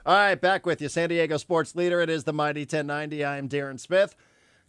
All right, back with you. San Diego sports leader. It is the Mighty 1090. I am Darren Smith.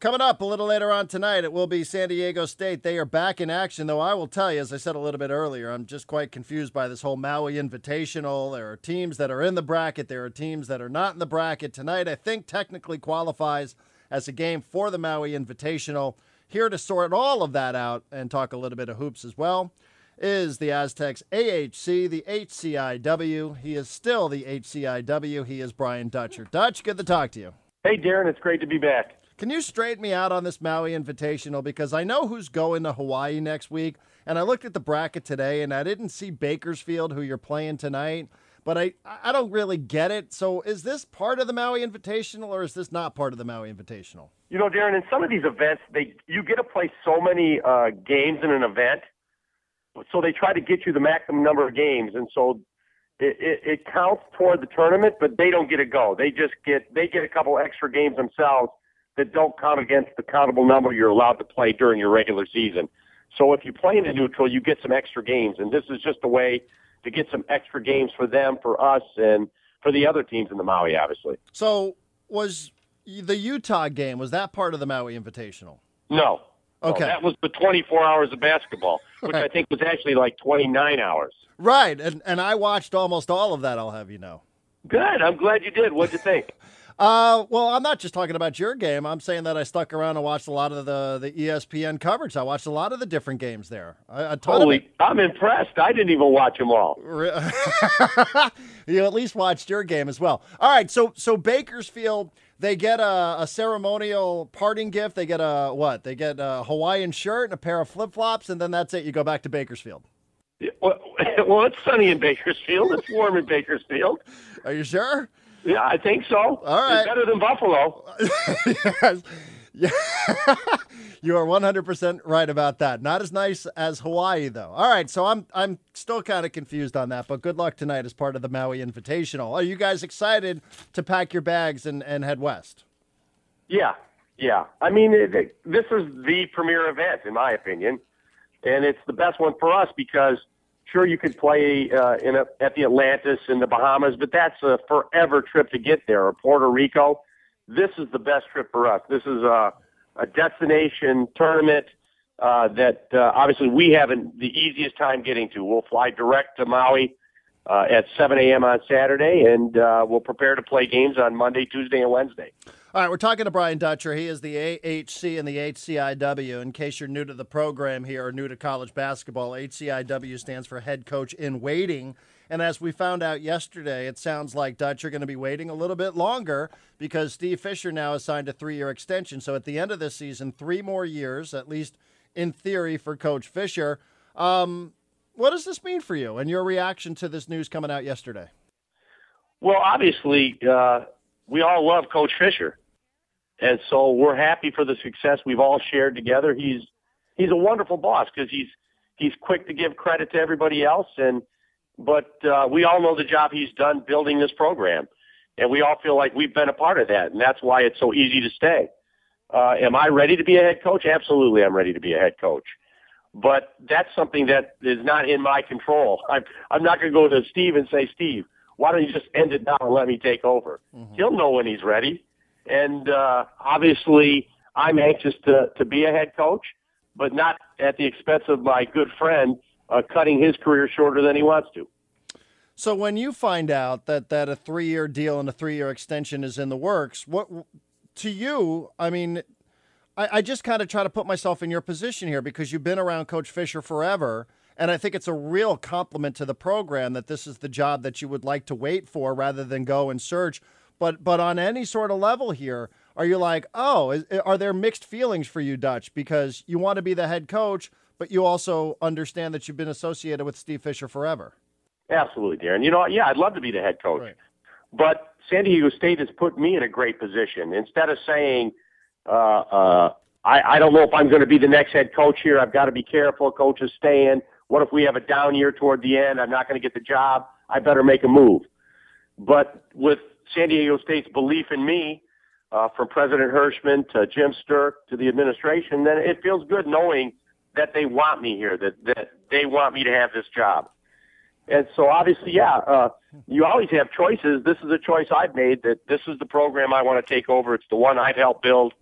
Coming up a little later on tonight, it will be San Diego State. They are back in action, though I will tell you, as I said a little bit earlier, I'm just quite confused by this whole Maui Invitational. There are teams that are in the bracket. There are teams that are not in the bracket. Tonight, I think, technically qualifies as a game for the Maui Invitational. Here to sort all of that out and talk a little bit of hoops as well is the Aztecs AHC, the HCIW. He is still the HCIW. He is Brian Dutcher. Dutch, good to talk to you. Hey, Darren, it's great to be back. Can you straighten me out on this Maui Invitational? Because I know who's going to Hawaii next week, and I looked at the bracket today, and I didn't see Bakersfield, who you're playing tonight, but I don't really get it. So is this part of the Maui Invitational, or is this not part of the Maui Invitational? You know, Darren, in some of these events, you get to play so many games in an event, so they try to get you the maximum number of games, and so it counts toward the tournament, but they don't get to go. They get a couple extra games themselves that don't count against the countable number you're allowed to play during your regular season. So if you play in the neutral, you get some extra games, and this is just a way to get some extra games for them, for us, and for the other teams in the Maui, obviously. So was the Utah game, was that part of the Maui Invitational? No. Okay. No, that was the 24 hours of basketball, which I think was actually like 29 hours. Right, and I watched almost all of that, I'll have you know. Good. I'm glad you did. What'd you think? Well, I'm not just talking about your game. I'm saying that I stuck around and watched a lot of the ESPN coverage. I watched a lot of the different games there. I'm impressed. I didn't even watch them all. You at least watched your game as well. All right, so Bakersfield, they get a ceremonial parting gift. They get what? They get a Hawaiian shirt and a pair of flip-flops, and then that's it. You go back to Bakersfield. Well, it's sunny in Bakersfield. It's warm in Bakersfield. Are you sure? Yeah, I think so. All right. It's better than Buffalo. Yes. Yeah. You are 100% right about that. Not as nice as Hawaii, though. All right, so I'm still kind of confused on that, but good luck tonight as part of the Maui Invitational. Are you guys excited to pack your bags and head west? Yeah. I mean, this is the premier event, in my opinion, and it's the best one for us because sure, you could play at the Atlantis in the Bahamas, but that's a forever trip to get there, or Puerto Rico. This is the best trip for us. This is a destination tournament that obviously we have the easiest time getting to. We'll fly direct to Maui at 7 a.m. on Saturday, and we'll prepare to play games on Monday, Tuesday, and Wednesday. All right, we're talking to Brian Dutcher. He is the AHC and the HCIW. In case you're new to the program here or new to college basketball, HCIW stands for Head Coach in Waiting. And as we found out yesterday, it sounds like Dutch are going to be waiting a little bit longer because Steve Fisher now has signed a 3-year extension. So at the end of this season, 3 more years, at least in theory, for Coach Fisher. What does this mean for you and your reaction to this news coming out yesterday? Well, obviously, we all love Coach Fisher. And so we're happy for the success we've all shared together. He's a wonderful boss because he's quick to give credit to everybody else. But we all know the job he's done building this program. And we all feel like we've been a part of that. And that's why it's so easy to stay. Am I ready to be a head coach? Absolutely, I'm ready to be a head coach. But that's something that is not in my control. I'm not going to go to Steve and say, Steve, why don't you just end it now and let me take over? Mm-hmm. He'll know when he's ready. And obviously, I'm anxious to be a head coach, but not at the expense of my good friend cutting his career shorter than he wants to. So when you find out that a 3-year deal and a 3-year extension is in the works, what to you, I mean, I just kind of try to put myself in your position here because you've been around Coach Fisher forever, and I think it's a real compliment to the program that this is the job that you would like to wait for rather than go and search. But on any sort of level here, are you like, are there mixed feelings for you, Dutch, because you want to be the head coach, but you also understand that you've been associated with Steve Fisher forever? Absolutely, Darren. You know, yeah, I'd love to be the head coach. Right. But San Diego State has put me in a great position. Instead of saying, I don't know if I'm going to be the next head coach here, I've got to be careful, coach is staying. What if we have a down year toward the end? I'm not going to get the job. I better make a move. But with San Diego State's belief in me, from President Hirschman to Jim Sturk to the administration, then it feels good knowing that they want me here, that they want me to have this job. And so obviously, you always have choices. This is a choice I've made, that this is the program I want to take over. It's the one I've helped build,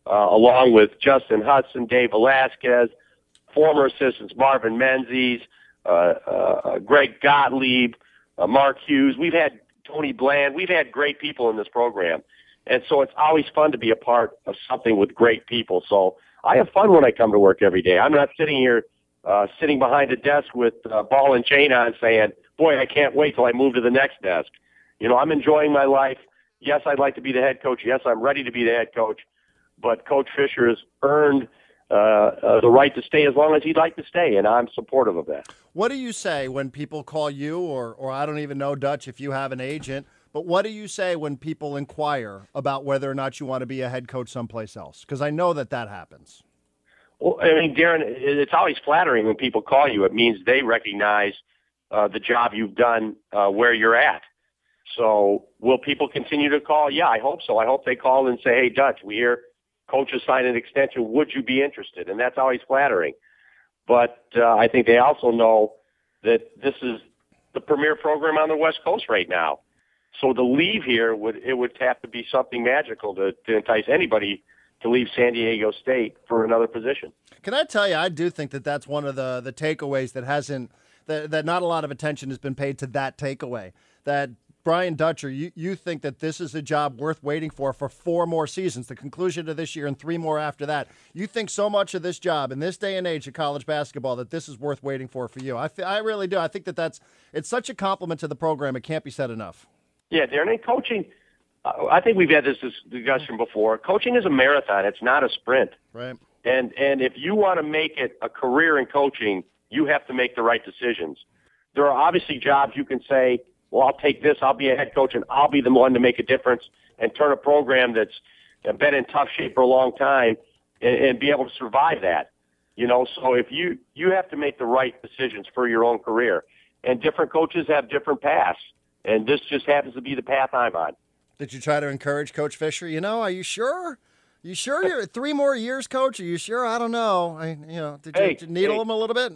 along with Justin Hudson, Dave Velasquez, former assistants Marvin Menzies, Greg Gottlieb, Mark Hughes. We've had Tony Bland. We've had great people in this program. And so it's always fun to be a part of something with great people. So I have fun when I come to work every day. I'm not sitting here sitting behind a desk with ball and chain on saying, boy, I can't wait till I move to the next desk. You know, I'm enjoying my life. Yes, I'd like to be the head coach. Yes, I'm ready to be the head coach. But Coach Fisher has earned the right to stay as long as he'd like to stay, and I'm supportive of that. What do you say when people call you, or I don't even know, Dutch, if you have an agent, but what do you say when people inquire about whether or not you want to be a head coach someplace else? Because I know that happens. Well, I mean, Darren, it's always flattering when people call you. It means they recognize the job you've done where you're at. So will people continue to call? Yeah, I hope so. I hope they call and say, hey, Dutch, we hear coach has signed an extension. Would you be interested? And that's always flattering. But I think they also know that this is the premier program on the West Coast right now. So to leave here, it would have to be something magical to entice anybody to leave San Diego State for another position. Can I tell you, I do think that that's one of the takeaways that not a lot of attention has been paid to that takeaway. That Brian Dutcher, you think that this is a job worth waiting for 4 more seasons, the conclusion of this year and 3 more after that. You think so much of this job in this day and age of college basketball that this is worth waiting for you. I really do. I think it's such a compliment to the program. It can't be said enough. Yeah, Darren, and coaching, I think we've had this discussion before. Coaching is a marathon. It's not a sprint. Right. And if you want to make it a career in coaching, you have to make the right decisions. There are obviously jobs you can say, well, I'll take this, I'll be a head coach, and I'll be the one to make a difference and turn a program that's been in tough shape for a long time and be able to survive that. You know, so if you have to make the right decisions for your own career. And different coaches have different paths. And this just happens to be the path I'm on. Did you try to encourage Coach Fisher? You know, are you sure? You sure you're 3 more years, Coach? Are you sure? I don't know. Did you needle him a little bit?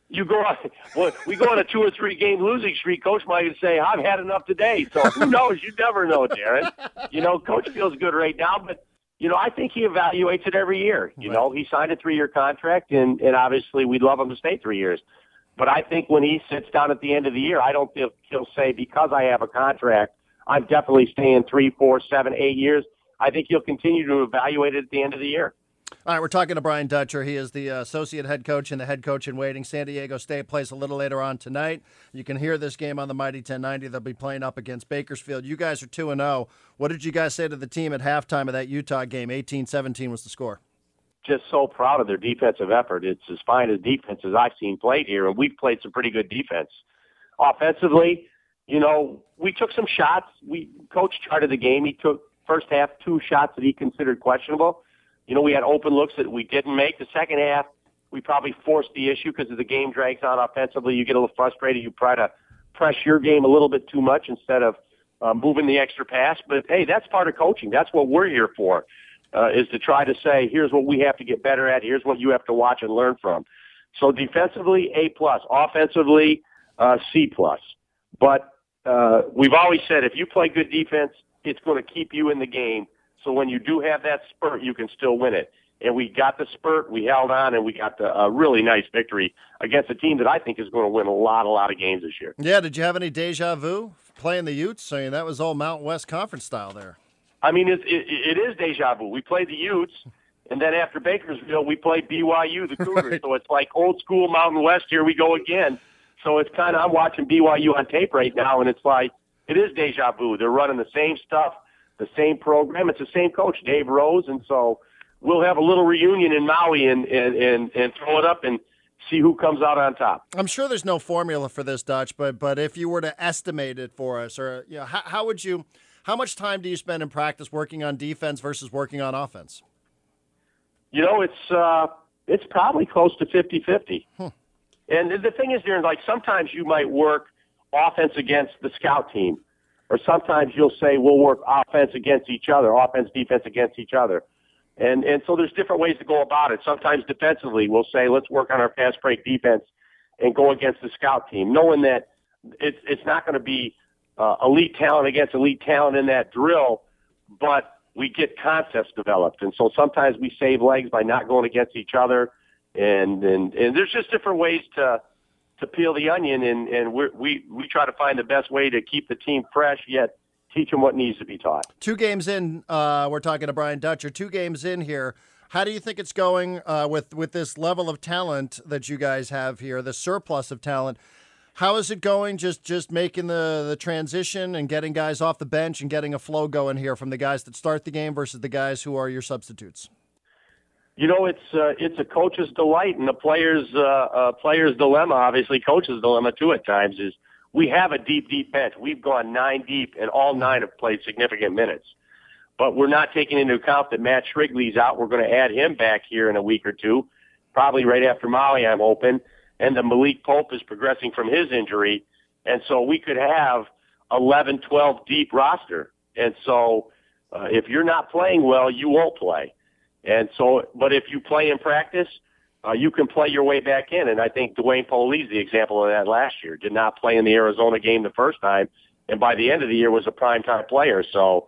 You go on. Well, we go on a 2 or 3 game losing streak. Coach might say, "I've had enough today." So who knows? You never know, Darren. You know, Coach feels good right now, but you know, I think he evaluates it every year. You know, he signed a 3-year contract, and obviously we'd love him to stay 3 years. But I think when he sits down at the end of the year, I don't think he'll say, because I have a contract, I'm definitely staying 3, 4, 7, 8 years. I think he'll continue to evaluate it at the end of the year. All right, we're talking to Brian Dutcher. He is the associate head coach and the head coach in waiting. San Diego State plays a little later on tonight. You can hear this game on the Mighty 1090. They'll be playing up against Bakersfield. You guys are 2-0. What did you guys say to the team at halftime of that Utah game? 18-17 was the score. Just so proud of their defensive effort. It's as fine a defense as I've seen played here, and we've played some pretty good defense. Offensively, you know, we took some shots. Coach charted the game. He took first half 2 shots that he considered questionable. You know, we had open looks that we didn't make. The second half, we probably forced the issue because as the game drags on offensively, you get a little frustrated. You try to press your game a little bit too much instead of moving the extra pass. But, hey, that's part of coaching. That's what we're here for. Is to try to say, here's what we have to get better at. Here's what you have to watch and learn from. So defensively, A+. Offensively, C+. But we've always said if you play good defense, it's going to keep you in the game. So when you do have that spurt, you can still win it. And we got the spurt, we held on, and we got a really nice victory against a team that I think is going to win a lot of games this year. Yeah, did you have any deja vu playing the Utes? I mean, that was all Mountain West Conference style there. I mean, it is deja vu. We played the Utes, and then after Bakersfield, we played BYU, the Cougars. Right. So it's like old school Mountain West, here we go again. So it's kind of, I'm watching BYU on tape right now, and it's like, it is deja vu. They're running the same stuff, the same program. It's the same coach, Dave Rose, and so we'll have a little reunion in Maui and throw it up and see who comes out on top. I'm sure there's no formula for this, Dutch, but if you were to estimate it for us, or how much time do you spend in practice working on defense versus working on offense? You know, it's probably close to 50-50. And the thing is, Darren, like sometimes you might work offense against the scout team, or sometimes you'll say we'll work offense against each other, offense, defense against each other. And so there's different ways to go about it. Sometimes defensively we'll say let's work on our fast break defense and go against the scout team, knowing that it's not going to be elite talent against elite talent in that drill, but we get concepts developed. And so sometimes we save legs by not going against each other. And there's just different ways to peel the onion, and we try to find the best way to keep the team fresh, yet teach them what needs to be taught. 2 games in, we're talking to Brian Dutcher, 2 games in here. How do you think it's going with this level of talent that you guys have here, the surplus of talent? How is it going, just making the transition and getting guys off the bench and getting a flow going here from the guys that start the game versus the guys who are your substitutes? You know, it's a coach's delight, and the player's dilemma, obviously coach's dilemma too at times, is we have a deep bench. We've gone 9 deep, and all 9 have played significant minutes. But we're not taking into account that Matt Shrigley's out. We're going to add him back here in a week or two, probably right after Maui, I'm hoping. And the Malik Pope is progressing from his injury. And so we could have 11, 12 deep roster. And so if you're not playing well, you won't play. And so, but if you play in practice, you can play your way back in. And I think Dwayne Pole's the example of that last year. Did not play in the Arizona game the first time, and by the end of the year was a primetime player. So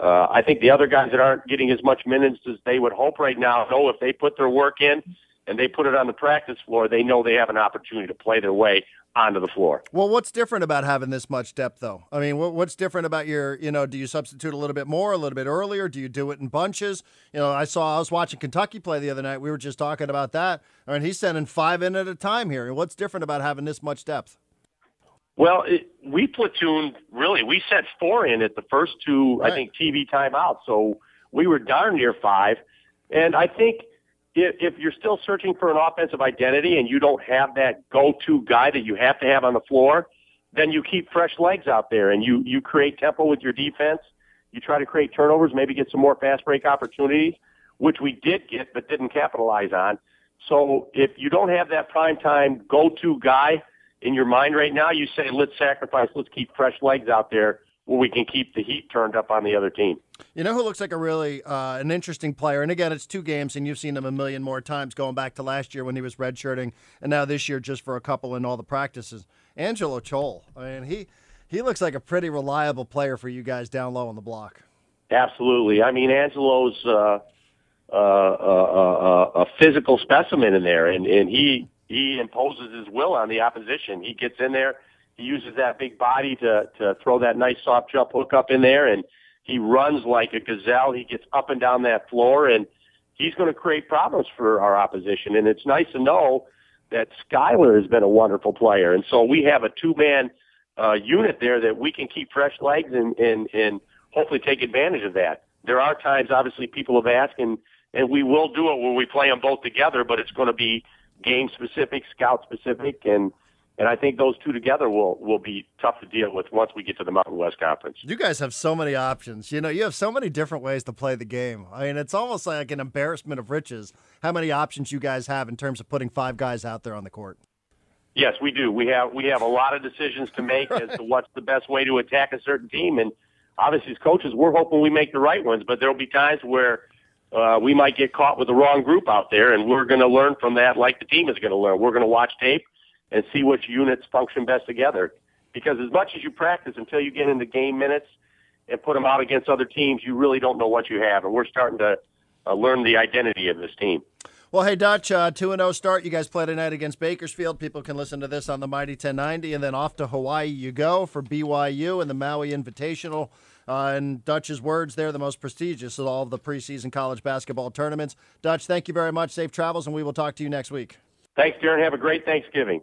I think the other guys that aren't getting as much minutes as they would hope right now know if they put their work in and they put it on the practice floor, they know they have an opportunity to play their way onto the floor. Well, what's different about having this much depth, though? I mean, what's different about your, do you substitute a little bit more, a little bit earlier? Do you do it in bunches? I was watching Kentucky play the other night. We were just talking about that. I mean, he's sending 5 in at a time here. What's different about having this much depth? Well, we platooned, really, we sent 4 in at the first 2, right. I think, TV timeouts. So we were darn near 5. And I think if you're still searching for an offensive identity and you don't have that go-to guy that you have to have on the floor, then you keep fresh legs out there and you create tempo with your defense. You try to create turnovers, maybe get some more fast break opportunities, which we did get but didn't capitalize on. So if you don't have that primetime go-to guy in your mind right now, you say, let's sacrifice, let's keep fresh legs out there where we can keep the heat turned up on the other team. You know who looks like a really an interesting player? And again, it's 2 games, and you've seen him a million more times going back to last year when he was redshirting, and now this year just for a couple in all the practices. Angelo Chol. I mean, he looks like a pretty reliable player for you guys down low on the block. Absolutely. I mean, Angelo's a physical specimen in there, and he imposes his will on the opposition. He gets in there. He uses that big body to throw that nice soft jump hook up in there, and he runs like a gazelle. He gets up and down that floor, and he's going to create problems for our opposition. And it's nice to know that Skyler has been a wonderful player. And so we have a 2-man unit there that we can keep fresh legs and hopefully take advantage of that. There are times, obviously, people have asked, and we will do it where we play them both together, but it's going to be game-specific, scout-specific, and I think those 2 together will be tough to deal with once we get to the Mountain West Conference. You guys have so many options. You have so many different ways to play the game. I mean, it's almost like an embarrassment of riches how many options you guys have in terms of putting 5 guys out there on the court. Yes, we do. We have a lot of decisions to make as to what's the best way to attack a certain team. And obviously, as coaches, we're hoping we make the right ones, but there'll be times where we might get caught with the wrong group out there, and we're going to learn from that like the team is going to learn. We're going to watch tape and see which units function best together. Because as much as you practice until you get into game minutes and put them out against other teams, you really don't know what you have. And we're starting to learn the identity of this team. Well, hey, Dutch, 2-0 start. You guys play tonight against Bakersfield. People can listen to this on the Mighty 1090. And then off to Hawaii you go for BYU and the Maui Invitational. In Dutch's words, they're the most prestigious of all of the preseason college basketball tournaments. Dutch, thank you very much. Safe travels, and we will talk to you next week. Thanks, Darren. Have a great Thanksgiving.